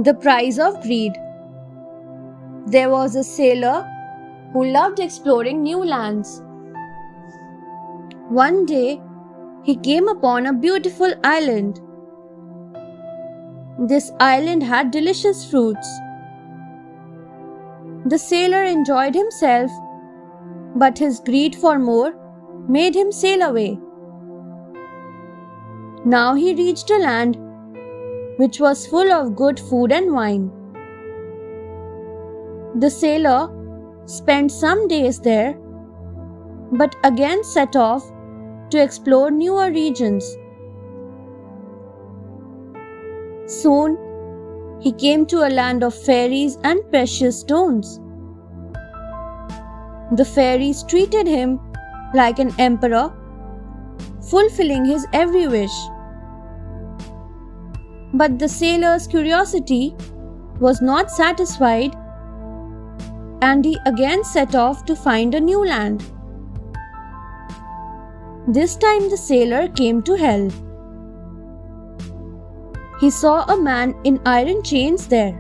The price of greed. There was a sailor who loved exploring new lands. One day, he came upon a beautiful island. This island had delicious fruits. The sailor enjoyed himself, but his greed for more made him sail away. Now he reached a land which was full of good food and wine. The sailor spent some days there, but again set off to explore newer regions. Soon, he came to a land of fairies and precious stones. The fairies treated him like an emperor, fulfilling his every wish. But the sailor's curiosity was not satisfied, and he again set off to find a new land. This time the sailor came to hell. He saw a man in iron chains there.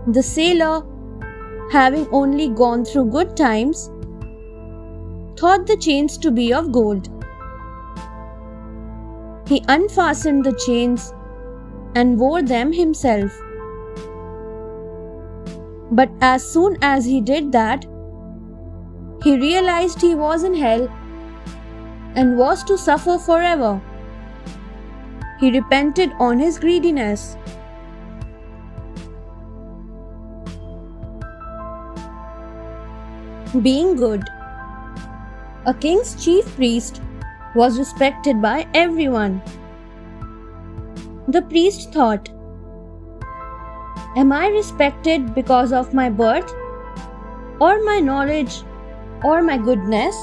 The sailor, having only gone through good times, thought the chains to be of gold. He unfastened the chains and wore them himself. But as soon as he did that, he realized he was in hell and was to suffer forever. He repented on his greediness. Being good. A king's chief priest was respected by everyone. The priest thought, "Am I respected because of my birth, or my knowledge, or my goodness?"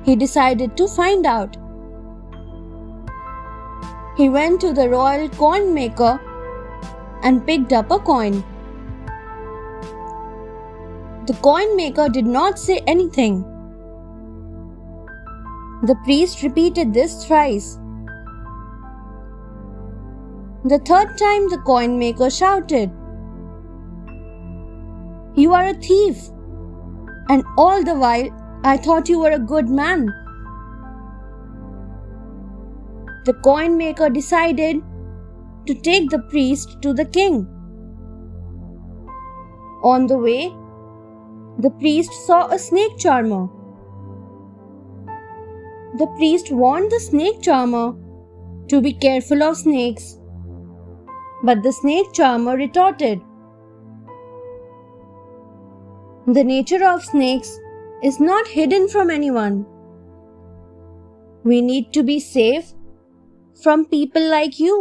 He decided to find out. He went to the royal coin maker and picked up a coin. The coin maker did not say anything. The priest repeated this thrice. The third time the coin maker shouted, "You are a thief, and all the while I thought you were a good man." The coin maker decided to take the priest to the king. On the way, the priest saw a snake charmer. The priest warned the snake charmer to be careful of snakes. But the snake charmer retorted, "The nature of snakes is not hidden from anyone. We need to be safe from people like you,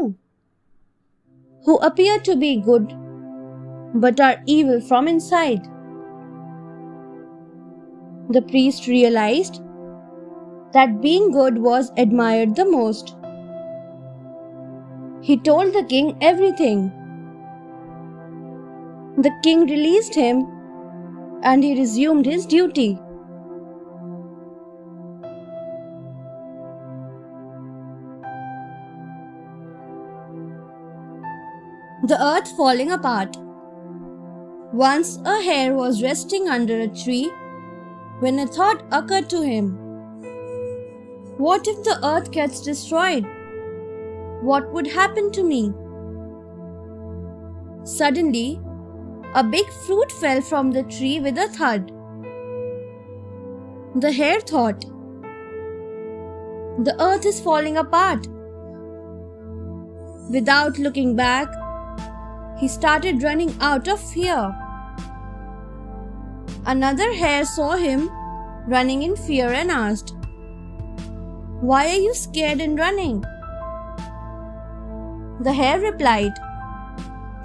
who appear to be good but are evil from inside." The priest realized that being good was admired the most. He told the king everything. The king released him and he resumed his duty. The earth falling apart. Once a hare was resting under a tree when a thought occurred to him. What if the earth gets destroyed? What would happen to me? Suddenly, a big fruit fell from the tree with a thud. The hare thought, "The earth is falling apart." Without looking back, he started running out of fear. Another hare saw him running in fear and asked, "Why are you scared and running?" The hare replied,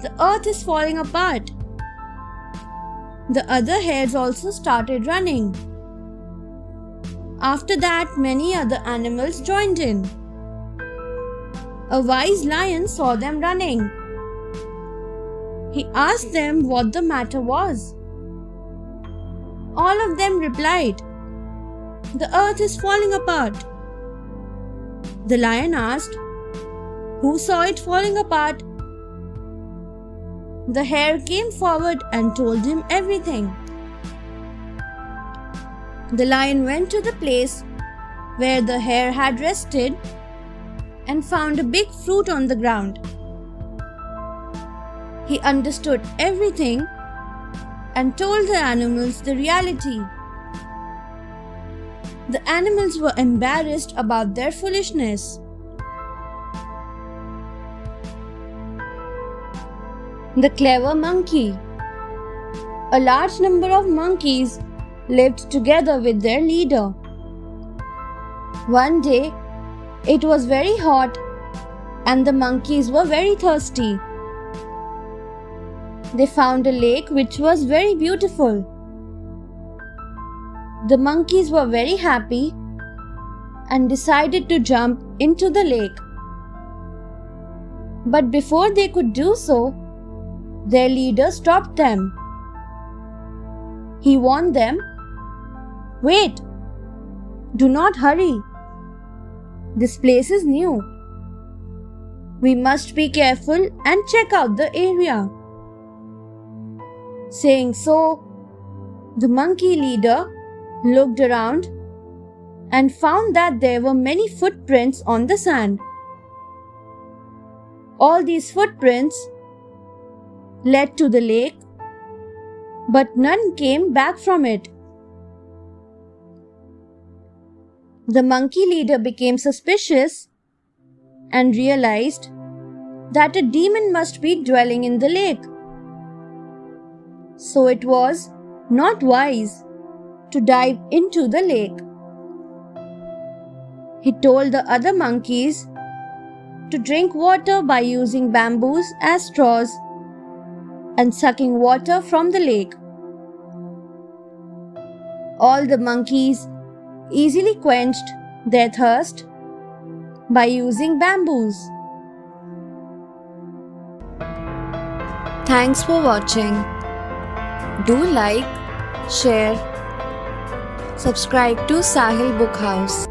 "The earth is falling apart." The other hares also started running. After that, many other animals joined in. A wise lion saw them running. He asked them what the matter was. All of them replied, "The earth is falling apart." The lion asked, who saw it falling apart. The hare came forward and told him everything. The lion went to the place where the hare had rested and found a big fruit on the ground. He understood everything and told the animals the reality. The animals were embarrassed about their foolishness. The clever monkey. A large number of monkeys lived together with their leader. One day, it was very hot and the monkeys were very thirsty. They found a lake which was very beautiful. The monkeys were very happy and decided to jump into the lake. But before they could do so, their leader stopped them. He warned them, "Wait, do not hurry. This place is new. We must be careful and check out the area." Saying so, the monkey leader looked around and found that there were many footprints on the sand. All these footprints led to the lake, but none came back from it. The monkey leader became suspicious and realized that a demon must be dwelling in the lake. So it was not wise to dive into the lake. He told the other monkeys to drink water by using bamboos as straws and sucking water from the lake. All the monkeys easily quenched their thirst by using bamboos. Thanks for watching. Do like, share, subscribe to Sahil Book House.